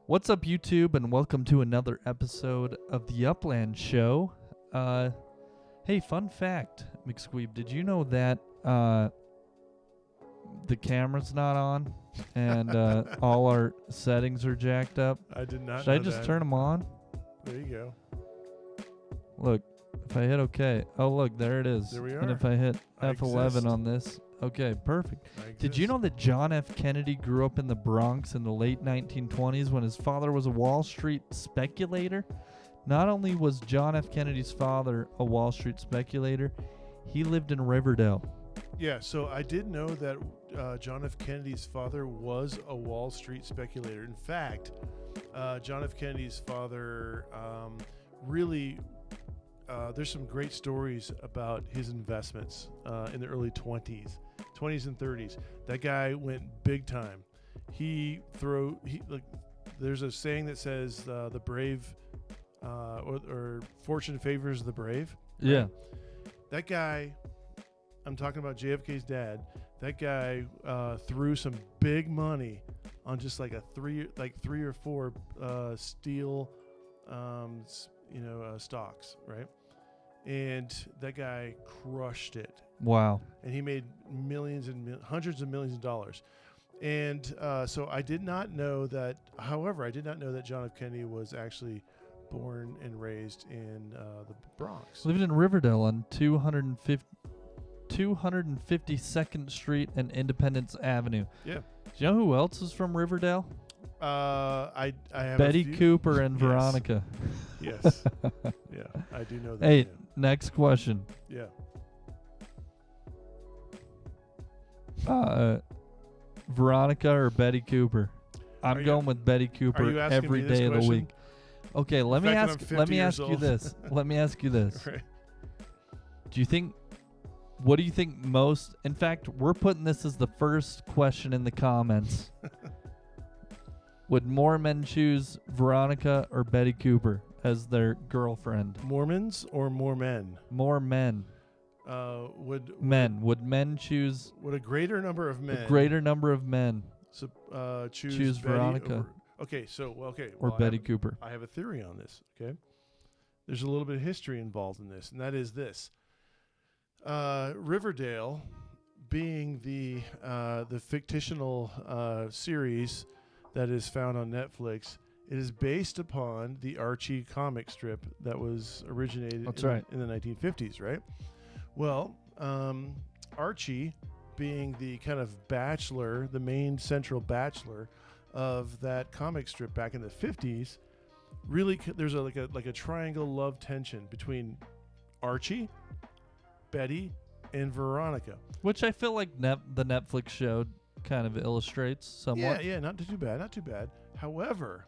What's up, YouTube, and welcome to another episode of the Upland Show. Hey, fun fact, McSqueeb, did you know that the camera's not on and all our settings are jacked up? I did not Should know I just that. turn them on? There you go. Look, if I hit OK. Oh, look, there it is. There we And are. if I hit I F11 exist. on this, okay, perfect. I Did you know that John F. Kennedy grew up in the Bronx in the late 1920s when his father was a Wall Street speculator? Not only was John F. Kennedy's father a Wall Street speculator, he lived in Riverdale. Yeah, so I did know that John F. Kennedy's father was a Wall Street speculator. In fact, John F. Kennedy's father really, there's some great stories about his investments in the early 20s and 30s. That guy went big time. There's a saying that says the brave or fortune favors the brave. Right? Yeah. That guy, I'm talking about JFK's dad. That guy threw some big money on just like three or four steel, stocks, right? And that guy crushed it. Wow. And he made hundreds of millions of dollars. And so I did not know that. However, I did not know that John F. Kennedy was actually born and raised in the Bronx. Lived in Riverdale on 252nd Street and Independence Avenue. Yeah. Do you know who else is from Riverdale? I have Betty a few. Cooper and Yes. Veronica. Yes. Yeah, I do know that. Hey, Yeah. next question. Yeah. Veronica or Betty Cooper? Are I'm you- going with Betty Are you Cooper asking every me this day of the question? week. Okay, let me fact that ask. I'm Let 50 me years ask you old. this. Let me ask you this. Right. Do you think? What do you think most? In fact, we're putting this as the first question in the comments. Would more men choose Veronica or Betty Cooper as their girlfriend? Mormons or more men? More men. Would men choose would a greater number of men a greater number of men choose Betty Veronica or I Betty have- Cooper? I have a theory on this. Okay, there's a little bit of history involved in this, and that is this: Riverdale, being the fictional series that is found on Netflix, it is based upon the Archie comic strip that was originated That's in, right. in the 1950s, right? Well, Archie, being the kind of bachelor, the main central bachelor of that comic strip back in the 50s, really there's like a triangle love tension between Archie, Betty, and Veronica. Which I feel like the Netflix show kind of illustrates somewhat. Yeah, not too bad. However,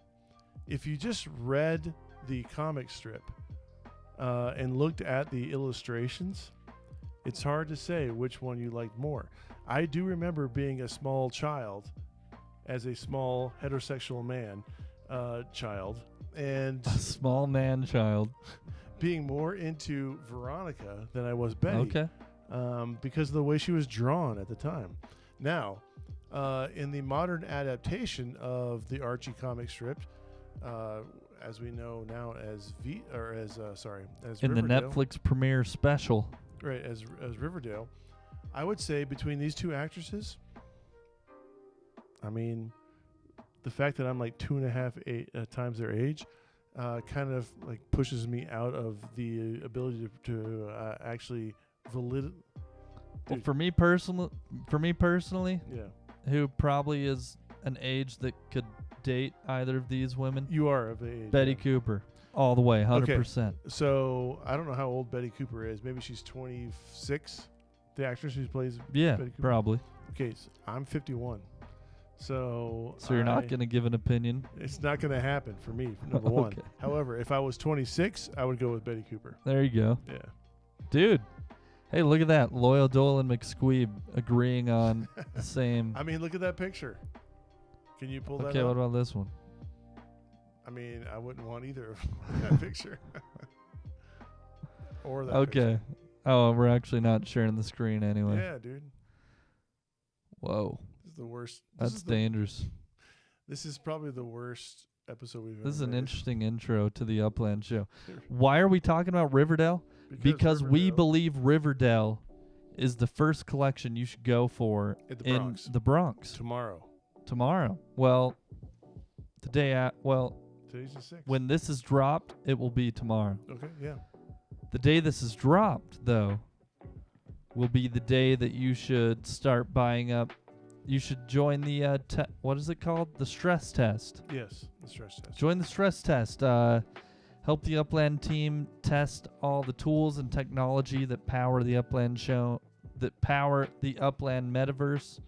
if you just read the comic strip and looked at the illustrations, it's hard to say which one you liked more. I do remember being a small child, as a small heterosexual man child, and A small man child. being more into Veronica than I was Betty. Okay. Because of the way she was drawn at the time. Now, in the modern adaptation of the Archie comic strip, as we know now as In Riverdale, the Netflix premiere special. right, as Riverdale, I would say between these two actresses, I mean, the fact that I'm like 2.5 times their age, kind of like pushes me out of the ability to actually Well, Dude. for me personally, yeah. who probably is an age that could date either of these women, You are of age. Betty yeah. Cooper, all the way, 100%. So I don't know how old Betty Cooper is. Maybe she's 26. The actress who plays Yeah, Betty Cooper. probably. Okay, so I'm 51. So So you're not going to give an opinion. It's not going to happen for me. Number one. Okay. However, if I was 26, I would go with Betty Cooper. There you go. Yeah. Dude. Hey, look at that. LOYLDOYL and McSqueeb agreeing on the same. I mean, look at that picture. Can you pull that Okay, up? what about this one? I mean, I wouldn't want either of that picture. Or that Okay. picture. Oh, we're actually not sharing the screen anyway. Yeah, dude. Whoa. This is the worst. That's dangerous. This is probably the worst episode we've This is ever an made. interesting intro to the Upland show. Why are we talking about Riverdale? Because we Riverdale believe Riverdale is the first collection you should go for in the in Bronx the Bronx tomorrow. Well, the day Today's the 6th. when this is dropped, it will be tomorrow. Okay, yeah. The day this is dropped, though, will be the day that you should start buying up. You should join the what is it called? The stress test. Yes, the stress test. Join the stress test. Help the Upland team test all the tools and technology that power the Upland show, that power the Upland metaverse.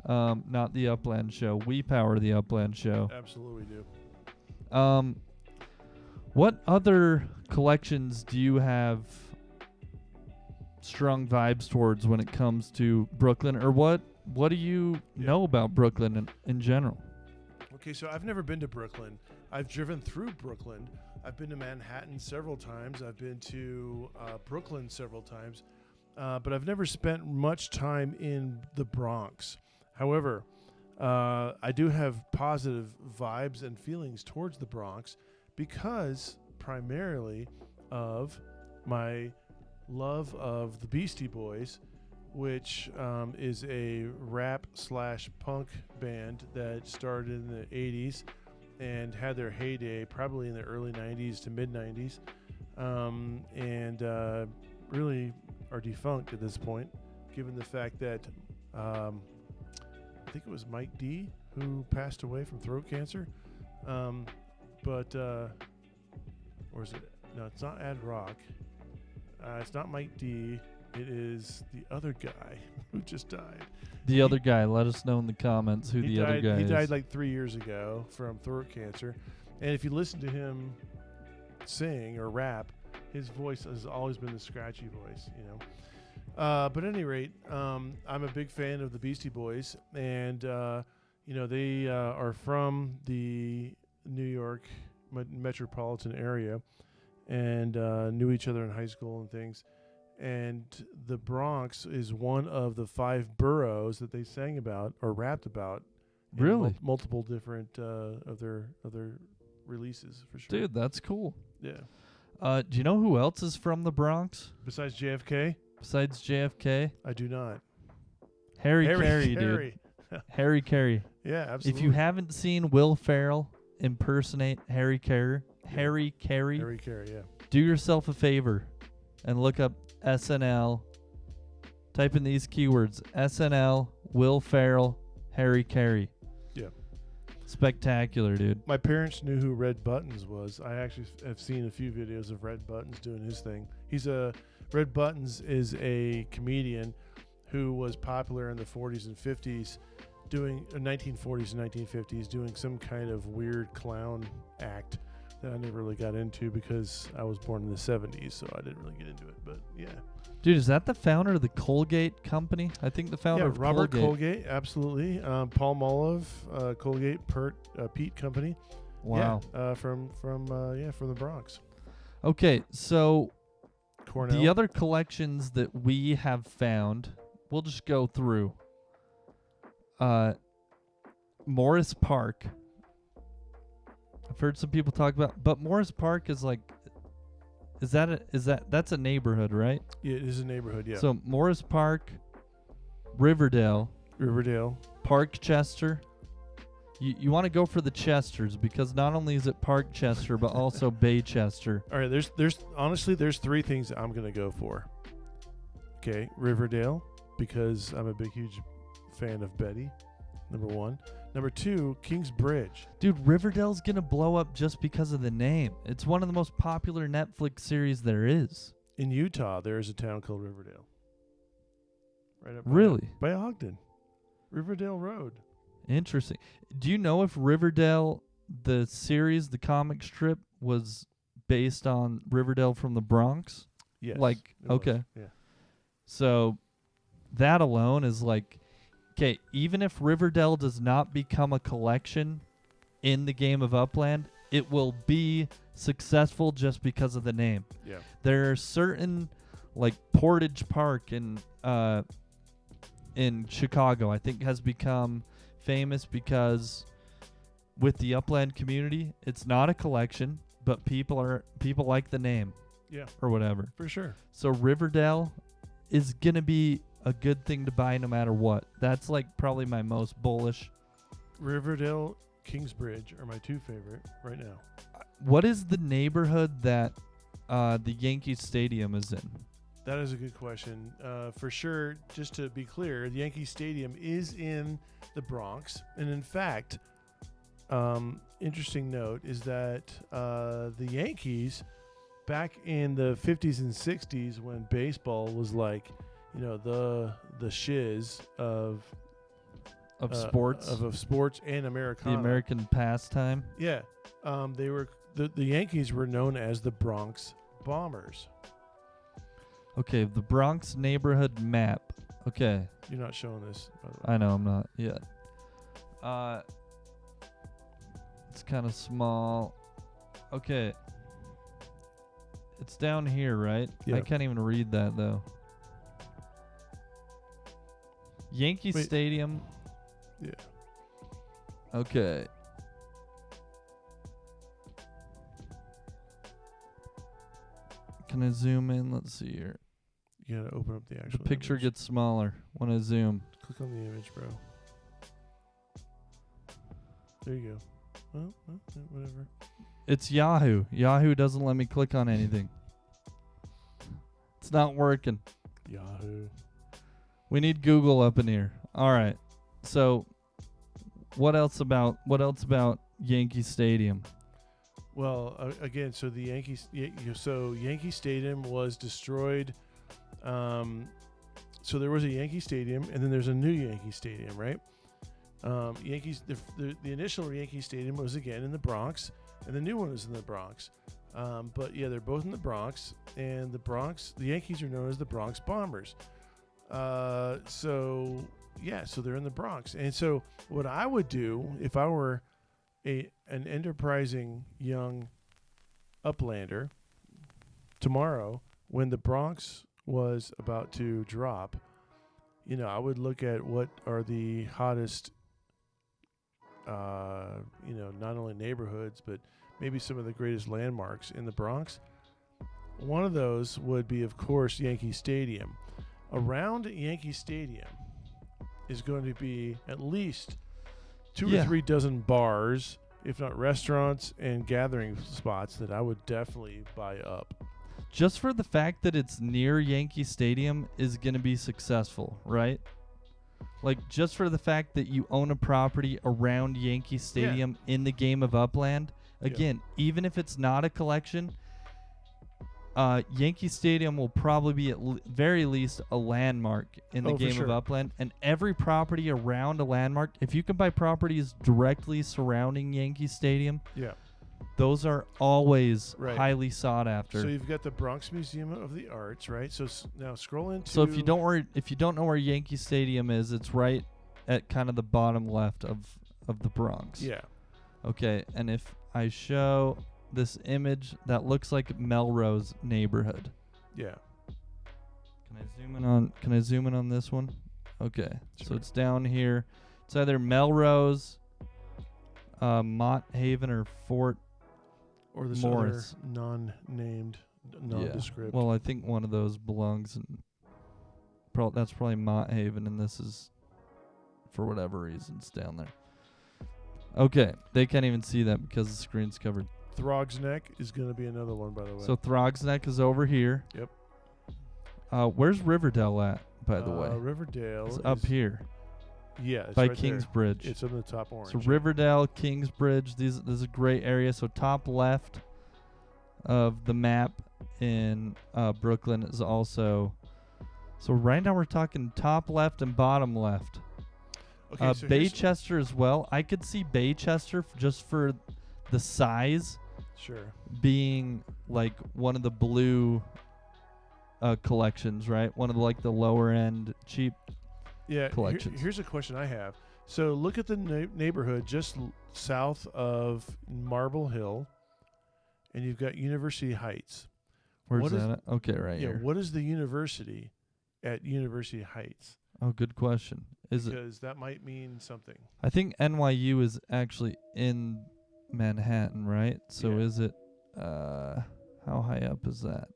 Not the Upland show. We power the Upland show. Absolutely do. What other collections do you have strong vibes towards when it comes to Brooklyn, or what do you know about Brooklyn in general? Okay, so I've never been to Brooklyn. I've driven through Brooklyn. I've been to Manhattan several times. I've been to Brooklyn several times, but I've never spent much time in the Bronx. However, I do have positive vibes and feelings towards the Bronx because primarily of my love of the Beastie Boys, which is a rap/punk band that started in the 80s and had their heyday probably in the early 90s to mid 90s, and really are defunct at this point, given the fact that I think it was Mike D who passed away from throat cancer, or is it? No, it's not Ad Rock. It's not Mike D. It is the other guy who just died. The other guy, let us know in the comments who the other guy is. He died like 3 years ago from throat cancer. And if you listen to him sing or rap, his voice has always been the scratchy voice, you know. But at any rate, I'm a big fan of the Beastie Boys. And, they are from the New York metropolitan area and knew each other in high school and things. And the Bronx is one of the 5 boroughs that they sang about or rapped about. Really? Multiple different of their releases, for sure. Dude, that's cool. Yeah. Do you know who else is from the Bronx Besides JFK? besides JFK? I do not. Harry Carey, dude. Harry Carey. Yeah, absolutely. If you haven't seen Will Ferrell impersonate Harry Carey, yeah. do yourself a favor and look up SNL. Type in these keywords: SNL, Will Ferrell, Harry Carey. Yeah. Spectacular, dude. My parents knew who Red Buttons was. I actually have seen a few videos of Red Buttons doing his thing. Red Buttons is a comedian who was popular in the 40s and 50s, doing 1940s and 1950s, doing some kind of weird clown act that I never really got into because I was born in the 70s, so I didn't really get into it. But yeah. Dude, is that the founder of the Colgate company? I think the founder of Robert Colgate. Absolutely. Paul Mullove, Colgate, Pete Company. Wow. Yeah, from the Bronx. Okay, so Cornell. the other collections that we have found, we'll just go through. Morris Park. I've heard some people talk about, but Morris Park is like, that's a neighborhood, right? Yeah, it is a neighborhood, yeah. So Morris Park, Riverdale, Parkchester. You want to go for the Chesters because not only is it Parkchester but also Baychester. All right, there's 3 things I'm going to go for. Okay, Riverdale, because I'm a huge fan of Betty, number 1. Number 2, Kingsbridge. Dude, Riverdale's going to blow up just because of the name. It's one of the most popular Netflix series there is. In Utah, there is a town called Riverdale. Right up by Ogden. Riverdale Road. Interesting. Do you know if Riverdale, the series, the comic strip, was based on Riverdale from the Bronx? Yes. Okay. Yeah. So that alone is like, okay, even if Riverdale does not become a collection in the game of Upland, it will be successful just because of the name. Yeah. There are certain, like Portage Park in Chicago, I think has become famous because with the Upland community, it's not a collection, but people like the name. Yeah. Or whatever. For sure. So Riverdale is going to be a good thing to buy no matter what. That's like probably my most bullish. Riverdale, Kingsbridge are my two favorite right now. What is the neighborhood that the Yankee Stadium is in? That is a good question. For sure, just to be clear, the Yankee Stadium is in the Bronx. And in fact, interesting note is that the Yankees, back in the 50s and 60s, when baseball was like, the shiz of sports, of sports and Americana, the American pastime. Yeah, they were the Yankees were known as the Bronx Bombers. Okay, the Bronx Neighborhood Map. Okay, you're not showing this, by the way. I know I'm not yet. It's kind of small. Okay. It's down here, right? Yeah. I can't even read that, though. Yankee Stadium. Yeah. Okay. Can I zoom in? Let's see here. You gotta open up the actual The picture image. gets smaller when I zoom. Click on the image, bro. There you go. Well, whatever. It's Yahoo. Yahoo doesn't let me click on anything. It's not working. Yahoo. We need Google up in here. All right. So, what else about Yankee Stadium? Well, again, so the Yankees. Yankee Stadium was destroyed. So there was a Yankee Stadium, and then there's a new Yankee Stadium, right? Yankees. The initial Yankee Stadium was again in the Bronx, and the new one is in the Bronx. But yeah, they're both in the Bronx, and the Yankees are known as the Bronx Bombers. So they're in the Bronx. And so what I would do if I were an enterprising young Uplander tomorrow, when the Bronx was about to drop, I would look at what are the hottest, not only neighborhoods, but maybe some of the greatest landmarks in the Bronx. One of those would be, of course, Yankee Stadium. Around Yankee Stadium is going to be at least 2 or 3 dozen bars, if not restaurants and gathering spots, that I would definitely buy up. Just for the fact that it's near Yankee Stadium is going to be successful, right? Like, just for the fact that you own a property around Yankee Stadium in the game of Upland, again, even if it's not a collection, Yankee Stadium will probably be at very least a landmark in the game of Upland. And every property around a landmark, if you can buy properties directly surrounding Yankee Stadium, those are always highly sought after. So you've got the Bronx Museum of the Arts, right? So now scroll into. So if you don't know where Yankee Stadium is, it's right at kind of the bottom left of the Bronx. Yeah. Okay, and if I show this image that looks like Melrose neighborhood. Yeah. Can I zoom in on this one? Okay. Sure. So it's down here. It's either Melrose, Mott Haven, or Fort or this Morris. other non-named, nondescript. Yeah. Well, I think one of those belongs in that's probably Mott Haven, and this is, for whatever reason, it's down there. Okay. They can't even see that because the screen's covered. Throg's Neck is going to be another one, by the way. So Throg's Neck is over here. Yep. Where's Riverdale at, by the way? Riverdale is up here. Yeah, it's by right Kingsbridge. There. It's on the top orange. So Riverdale, Kingsbridge, this is a great area. So top left of the map in Brooklyn is also. So right now we're talking top left and bottom left. Okay, so Baychester as well. I could see Baychester just for the size. Sure. Being like one of the blue collections, right? One of the lower end cheap collections. Here's a question I have. So look at the neighborhood just south of Marble Hill, and you've got University Heights. Where's that at? Okay, right here. What is the university at University Heights? Oh, good question. Is it? Because that might mean something. I think NYU is actually in Manhattan, right? So Yeah. is it? How high up is that?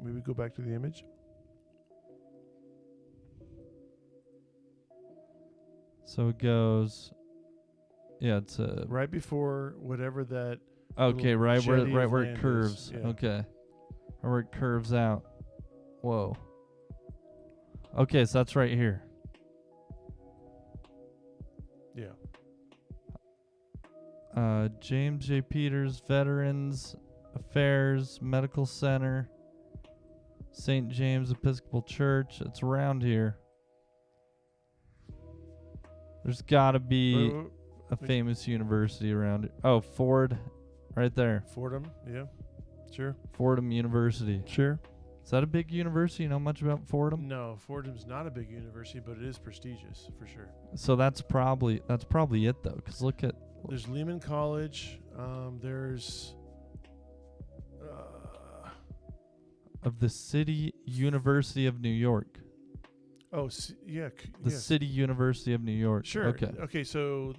Maybe go back to the image. So it goes. Yeah, it's a. Right before whatever that. Okay, little right jetty where of it land curves. is. Yeah. Okay, where it curves out. Whoa. Okay, so that's right here. Yeah. James J. Peters Veterans Affairs Medical Center, St. James Episcopal Church. It's around here. There's got to be a famous university around it. Oh, Ford, right there. Fordham. Yeah. Sure. Fordham University. Sure. Is that a big university? You know much about Fordham? No, Fordham's not a big university, but it is prestigious for sure. So that's probably it though, because look at. There's Lehman College. There's Of the City University of New York. yeah. The City University of New York. Sure. Okay. Okay. So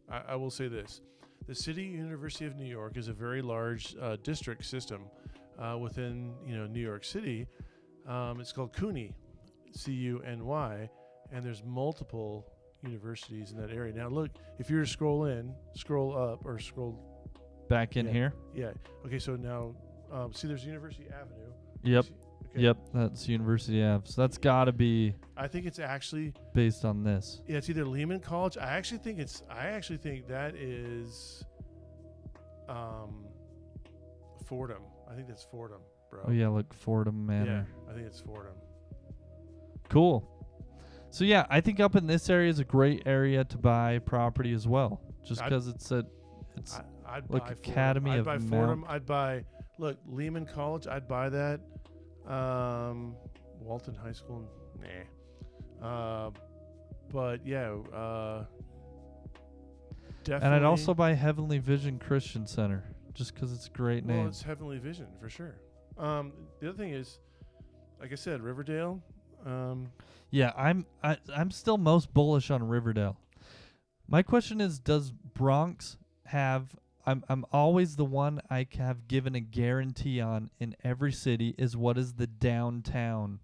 I will say this: the City University of New York is a very large district system within New York City. It's called CUNY, CUNY, and there's multiple universities in that area. Now look, if you were to scroll up, or scroll Back in Yeah. here. Yeah. Okay. So now, see, there's University Avenue. Yep. Okay. Yep. That's University Ave. So that's got to be I think it's actually based on this. Yeah, it's either Lehman College. I actually think that is Fordham. I think that's Fordham, bro. Oh yeah, look, Fordham Manor. Yeah, I think it's Fordham. Cool. So yeah, I think up in this area is a great area to buy property as well, just because it's I'd like buy Academy Fordham. of I'd buy Mount- Fordham. Look, Lehman College. I'd buy that. Walton High School, nah. But yeah, definitely. And I'd also buy Heavenly Vision Christian Center, just because it's a great name. Well, it's Heavenly Vision for sure. The other thing is, like I said, Riverdale. Yeah, I'm still most bullish on Riverdale. My question is, does Bronx have? I'm always the one I have given a guarantee on in every city is what is the downtown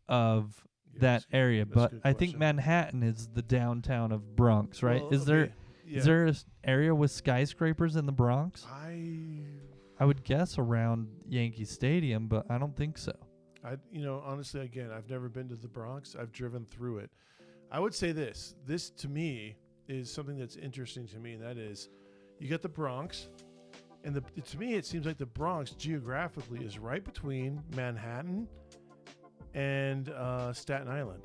of that area. that's a But good I think question. Manhattan is the downtown of Bronx, right? Well, Is there okay, yeah. is there an area with skyscrapers in the Bronx? I I would guess around Yankee Stadium, but I don't think so. honestly, again, I've never been to the Bronx. I've driven through it. I would say this. This to me is something that's interesting to me, and that is, you got the Bronx, and to me it seems like the Bronx geographically is right between Manhattan and Staten Island,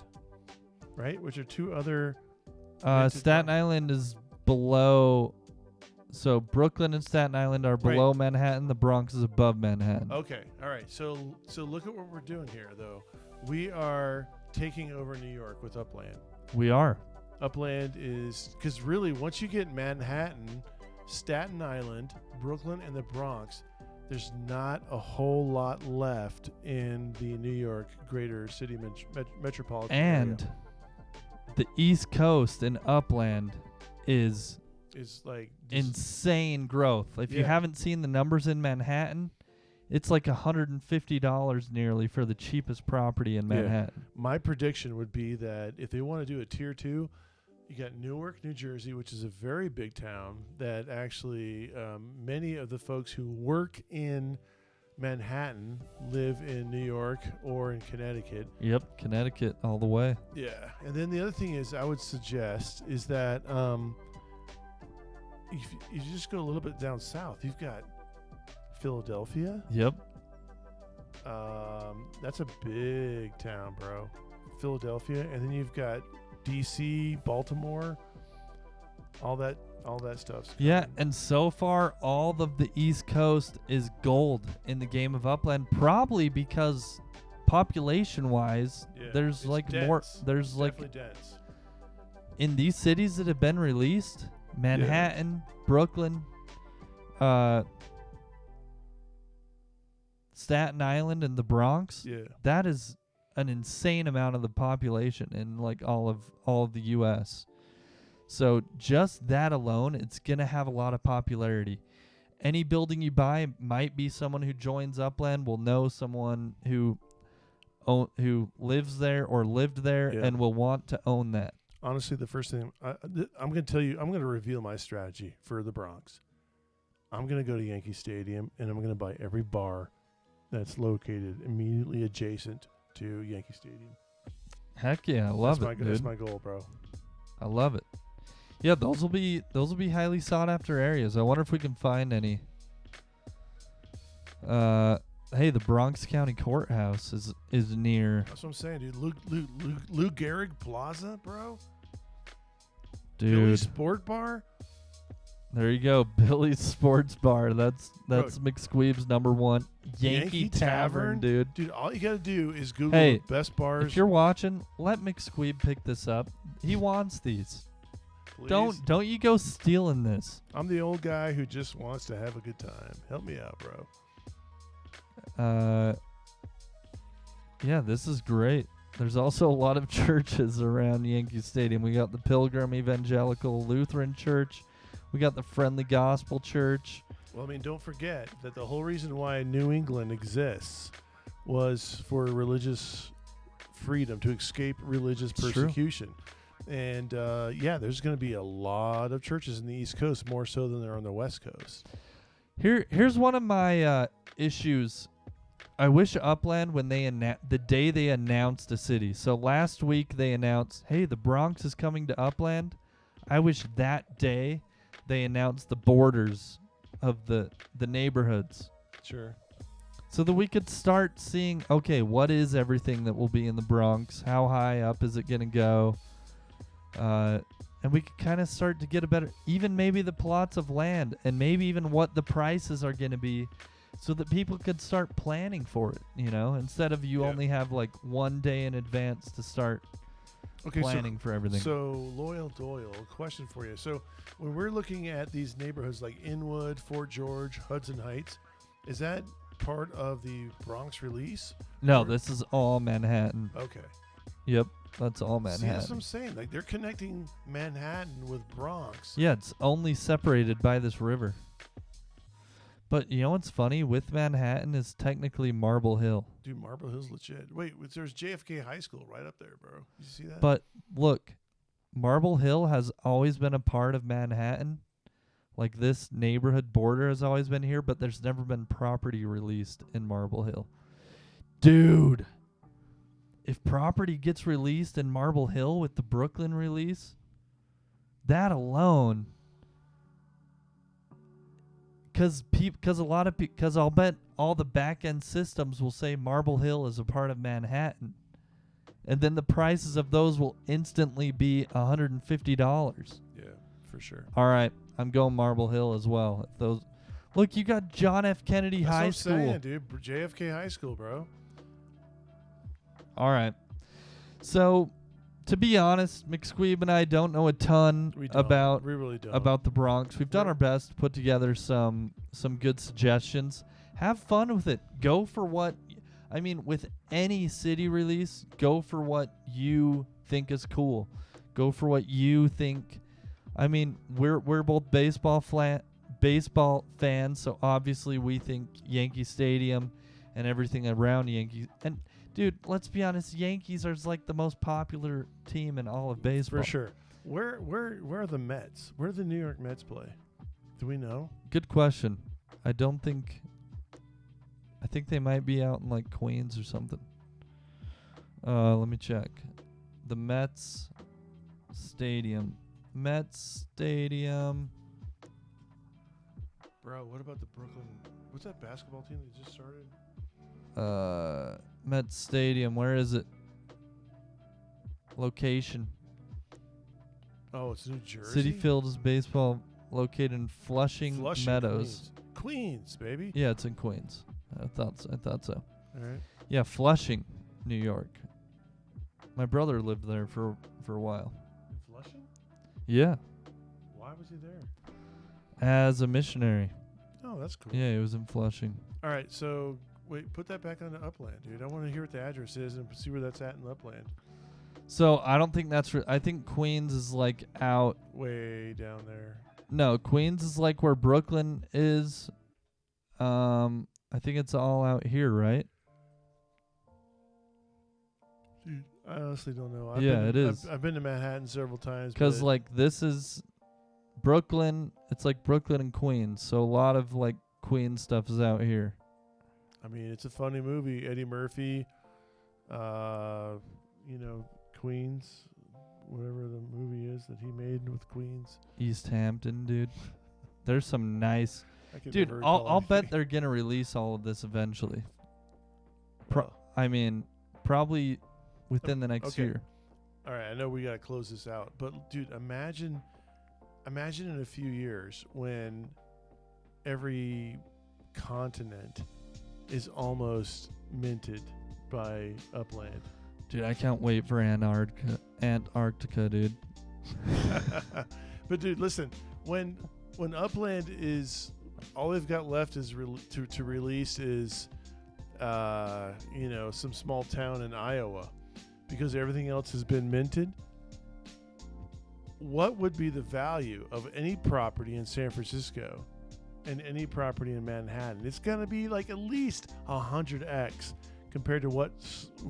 right? Which are two other. Staten Island is below. So Brooklyn and Staten Island are below Manhattan. The Bronx is above Manhattan. Okay, all right. So look at what we're doing here, though. We are taking over New York with Upland. We are. Upland is because really, once you get Manhattan, Staten Island, Brooklyn, and the Bronx, there's not a whole lot left in the New York greater city metropolitan And area. the East Coast and Upland is Like insane growth. If you Yeah. haven't seen the numbers in Manhattan, it's like $150 nearly for the cheapest property in Yeah. Manhattan. My prediction would be that if they want to do a tier 2, you got Newark, New Jersey, which is a very big town that actually many of the folks who work in Manhattan live in New York or in Connecticut. Yep, Connecticut all the way. Yeah. And then the other thing is I would suggest is that if you just go a little bit down south, you've got Philadelphia. Yep. That's a big town, bro. Philadelphia. And then you've got DC, Baltimore, all that stuff's Yeah, coming. and so far all of the East Coast is gold in the game of Upland, probably because population-wise, Yeah, there's it's like dense. more. There's It's like definitely dense. in these cities that have been released, Manhattan, Brooklyn, Staten Island and the Bronx, Yeah. that is an insane amount of the population in like all of the US. So just that alone, it's going to have a lot of popularity. Any building you buy might be someone who joins Upland will know someone who lives there or lived there and will want to own that. Honestly, the first thing I'm going to tell you, I'm going to reveal my strategy for the Bronx. I'm going to go to Yankee Stadium and I'm going to buy every bar that's located immediately adjacent to Yankee Stadium. Heck yeah, I love it, dude. That's my goal, bro. I love it. Yeah, those will be highly sought after areas. I wonder if we can find any. Hey, the Bronx County Courthouse is near. That's what I'm saying, dude. Lou Gehrig Plaza, bro. Dude. Billy's Sport Bar. There you go, Billy's Sports Bar. That's McSqueeb's number one. Yankee Tavern, dude. Dude, all you gotta do is Google the best bars. If you're watching, let McSqueeb pick this up. He wants these. Please. Don't you go stealing this. I'm the old guy who just wants to have a good time. Help me out, bro. Yeah, this is great. There's also a lot of churches around Yankee Stadium. We got the Pilgrim Evangelical Lutheran Church. We got the Friendly Gospel Church. Well, I mean, don't forget that the whole reason why New England exists was for religious freedom, to escape religious persecution. And, there's going to be a lot of churches in the East Coast, more so than there are on the West Coast. Here's one of my issues. I wish Upland, when the day they announced a city. So last week they announced, hey, the Bronx is coming to Upland. I wish that day they announced the borders of the neighborhoods. Sure. So that we could start seeing, okay, what is everything that will be in the Bronx? How high up is it going to go? And we could kind of start to get a better, even maybe the plots of land and maybe even what the prices are going to be so that people could start planning for it, instead of you only have like 1 day in advance to start planning for everything. So, LOYLDOYL, question for you. So, when we're looking at these neighborhoods like Inwood, Fort George, Hudson Heights, is that part of the Bronx release? No, this is all Manhattan. Okay. Yep, that's all Manhattan. See, that's what I'm saying. Like, they're connecting Manhattan with Bronx. Yeah, it's only separated by this river. But you know what's funny? With Manhattan is technically Marble Hill. Dude, Marble Hill's legit. Wait, there's JFK High School right up there, bro. You see that? But look, Marble Hill has always been a part of Manhattan. Like, this neighborhood border has always been here, but there's never been property released in Marble Hill. Dude, if property gets released in Marble Hill with the Brooklyn release, that alone, because I'll bet all the back end systems will say Marble Hill is a part of Manhattan, and then the prices of those will instantly be $150. Yeah, for sure. All right, I'm going Marble Hill as well. Look, you got John F. Kennedy High School. That's what I'm saying, dude. JFK High School, bro. All right. So, to be honest, McSqueeb and I don't know a ton about the Bronx. We've done our best to put together some good suggestions. Have fun with it. Go for what, with any city release, go for what you think is cool. Go for what you think. We're both baseball fans, so obviously we think Yankee Stadium and everything around Yankees. And dude, let's be honest, Yankees are like the most popular team in all of baseball. For sure. Where are the Mets? Where do the New York Mets play? Do we know? Good question. I think they might be out in like Queens or something. Let me check. The Mets Stadium. Bro, what about the Brooklyn? What's that basketball team that just started? Mets Stadium. Where is it? Location. Oh, it's New Jersey. Citi Field is baseball located in Flushing Meadows. Queens, baby. Yeah, it's in Queens. I thought so. All right. Yeah, Flushing, New York. My brother lived there for a while. In Flushing? Yeah. Why was he there? As a missionary. Oh, that's cool. Yeah, it was in Flushing. All right, so wait, put that back on the Upland, dude. I want to hear what the address is and see where that's at in Upland. So I don't think that's. I think Queens is like out. Way down there. No, Queens is like where Brooklyn is. I think it's all out here, right? Dude, I honestly don't know. It is. I've been to Manhattan several times. Because but like this is Brooklyn. It's like Brooklyn and Queens. So a lot of like Queens stuff is out here. I mean, it's a funny movie. Eddie Murphy, Queens, whatever the movie is that he made with Queens. East Hampton, dude. There's some nice. I can Dude, never I'll recall bet anything. they're gonna release all of this eventually. Well, I mean, probably within the next okay. year. all right, I know we gotta close this out, but dude, imagine in a few years when every continent is almost minted by Upland. Dude, I can't wait for Antarctica, dude. But dude, listen, when Upland is all they've got left is to release is some small town in Iowa, because everything else has been minted. What would be the value of any property in San Francisco and any property in Manhattan? It's gonna be like at least 100x compared to what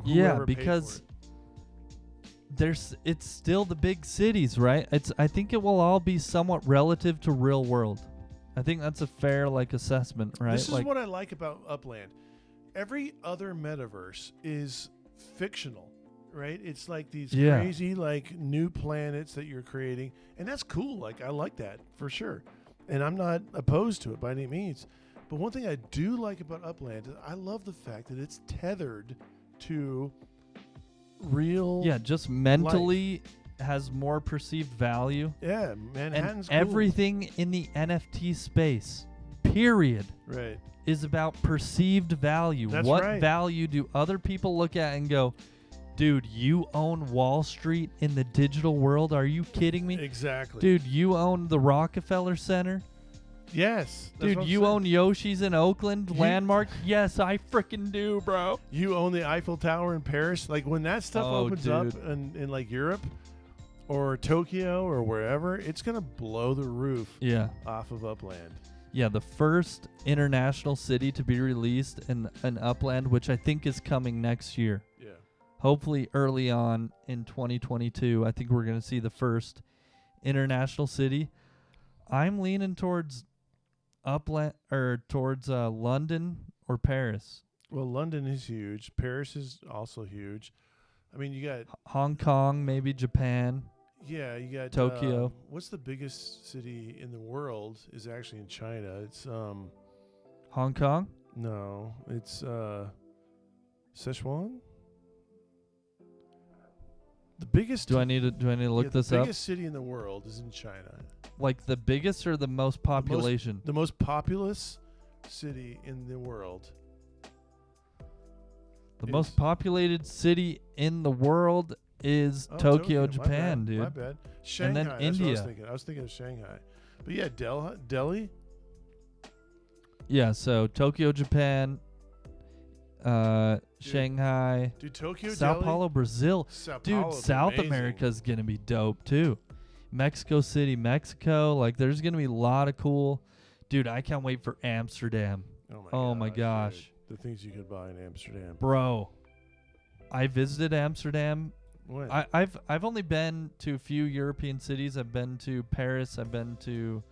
whoever paid because for it. it's still the big cities, right? I think it will all be somewhat relative to real world. I think that's a fair assessment, right? This is what I like about Upland. Every other metaverse is fictional, right? It's like these crazy new planets that you're creating, and that's cool. I like that for sure, and I'm not opposed to it by any means. But one thing I do like about Upland is I love the fact that it's tethered to real. Yeah, just mentally has more perceived value. Yeah, Manhattan's and everything in the NFT space, period, right, is about perceived value. That's what right. value do other people look at and go, dude, you own Wall Street in the digital world? Are you kidding me? Exactly. Dude, you own the Rockefeller Center? Yes. Dude, you own Yoshi's in Oakland, Landmark? Yes, I freaking do, bro. You own the Eiffel Tower in Paris? Like when that stuff opens up in Europe or Tokyo or wherever, it's going to blow the roof off of Upland. Yeah, the first international city to be released in Upland, which I think is coming next year. Yeah. Hopefully early on in 2022, I think we're going to see the first international city. I'm leaning towards Upland or towards London or Paris. Well, London is huge. Paris is also huge. I mean, you got Hong Kong, maybe Japan. Yeah, you got Tokyo. What's the biggest city in the world? Is actually in China. It's Hong Kong? No, it's Sichuan. The biggest. Do I need to look this The up? biggest city in the world is in China. Like the biggest or the most population? The most populous city in the world. The most populated city in the world is Tokyo, Japan, dude. My bad. Shanghai. And then India. I was thinking of Shanghai. But yeah, Delhi. Yeah, so Tokyo, Japan, Shanghai, Dude, Tokyo, Sao Delhi, Paulo, Brazil. Sao South amazing. America's going to be dope too. Mexico City, Mexico. There's going to be a lot of cool. Dude, I can't wait for Amsterdam. Oh my gosh. Dude. The things you could buy in Amsterdam. Bro, I visited Amsterdam. When? I've only been to a few European cities. I've been to Paris. I've been to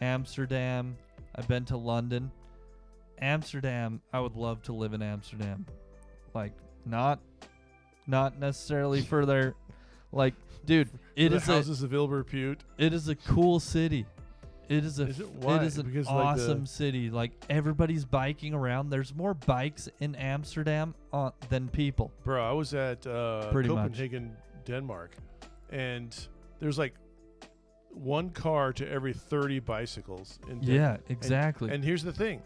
Amsterdam. I've been to London. Amsterdam, I would love to live in Amsterdam. Not necessarily for their, dude, it is the houses of Il Repute. It is a cool city. It is Why? It is an Because, awesome city. Everybody's biking around. There's more bikes in Amsterdam than people. Bro, I was at Pretty Copenhagen, Denmark, and there's one car to every 30 bicycles in Denmark. Yeah, exactly. And here's the thing.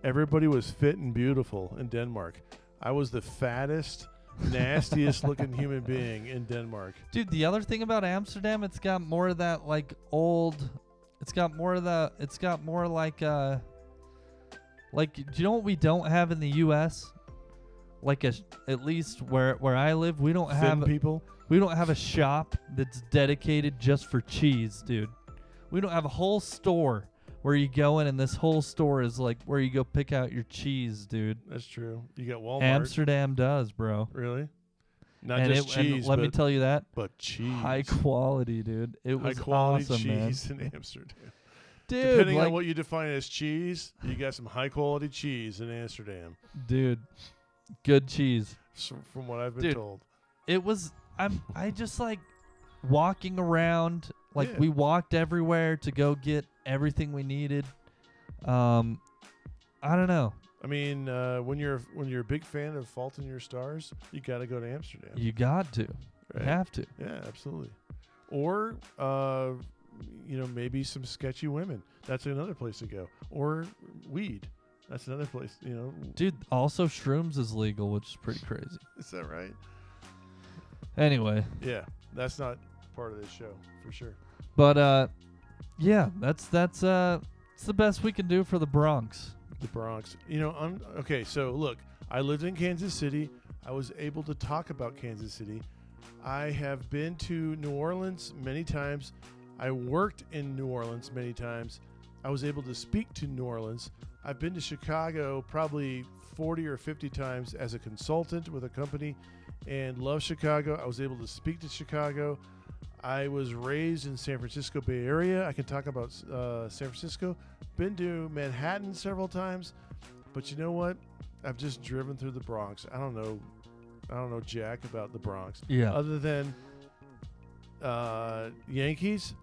Everybody was fit and beautiful in Denmark. I was the fattest, nastiest looking human being in Denmark. Dude, the other thing about Amsterdam, it's got more of that old. It's got more like Like, do you know what we don't have in the U.S.? Like at least where I live, we don't have people. We don't have a shop that's dedicated just for cheese, dude. We don't have a whole store where you go in and this whole store is like where you go pick out your cheese, dude. That's true. You got Walmart. Amsterdam does, bro. Really? Not And just cheese, and let me tell you that. But cheese. High quality, dude. It was high quality awesome, cheese man. in Amsterdam. Dude, Depending like, on what you define as cheese, you got some high quality cheese in Amsterdam. dude, good cheese. From what I've been told. It was I just like walking around, like Yeah. we walked everywhere to go get everything we needed. I don't know. I mean, when you're a big fan of Fault in Your Stars, you got to go to Amsterdam. You got to. Right? You have to. Yeah, absolutely. Or maybe some sketchy women. That's another place to go. Or weed. That's another place, Dude, also shrooms is legal, which is pretty crazy. Is that right? Anyway. Yeah, that's not part of this show for sure. But yeah, that's it's the best we can do for the Bronx. The Bronx. Okay, so look, I lived in Kansas City. I was able to talk about Kansas City. I have been to New Orleans many times. I worked in New Orleans many times. I was able to speak to New Orleans. I've been to Chicago probably 40 or 50 times as a consultant with a company and love Chicago. I was able to speak to Chicago. I was raised in San Francisco Bay Area. I can talk about San Francisco. Been to Manhattan several times. But you know what? I've just driven through the Bronx. I don't know jack about the Bronx. Yeah. Other than Yankees,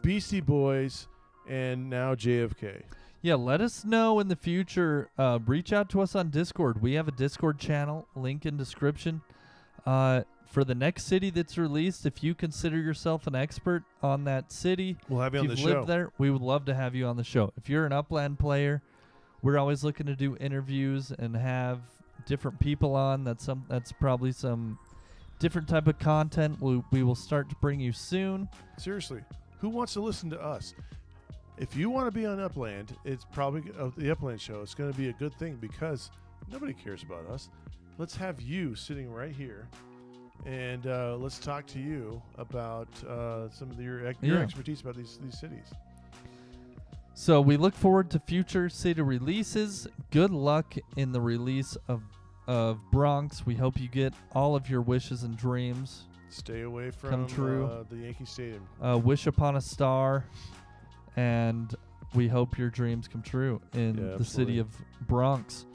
Beastie Boys, and now JFK. Yeah, let us know in the future. Reach out to us on Discord. We have a Discord channel, link in description. For the next city that's released, if you consider yourself an expert on that city, we'll have you on the if show. you've lived there, we would love to have you on the show. If you're an Upland player, we're always looking to do interviews and have different people on. That's probably some different type of content we will start to bring you soon. Seriously, who wants to listen to us? If you want to be on Upland, it's probably the Upland show. It's going to be a good thing because nobody cares about us. Let's have you sitting right here, and let's talk to you about some of your expertise about these cities. So we look forward to future city releases. Good luck in the release of Bronx. We hope you get all of your wishes and dreams. Stay away from come true. The Yankee Stadium. Wish upon a star, and we hope your dreams come true in the city of Bronx.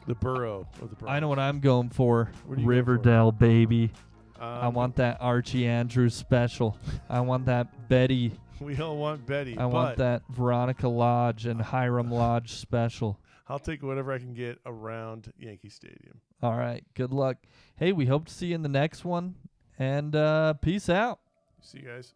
The borough of the Bronx. I know what I'm going for. What are you Riverdale, going for? baby. I want that Archie Andrews special. I want that Betty. We all want Betty. I want that Veronica Lodge and Hiram Lodge special. I'll take whatever I can get around Yankee Stadium. All right. Good luck. Hey, we hope to see you in the next one. And peace out. See you guys.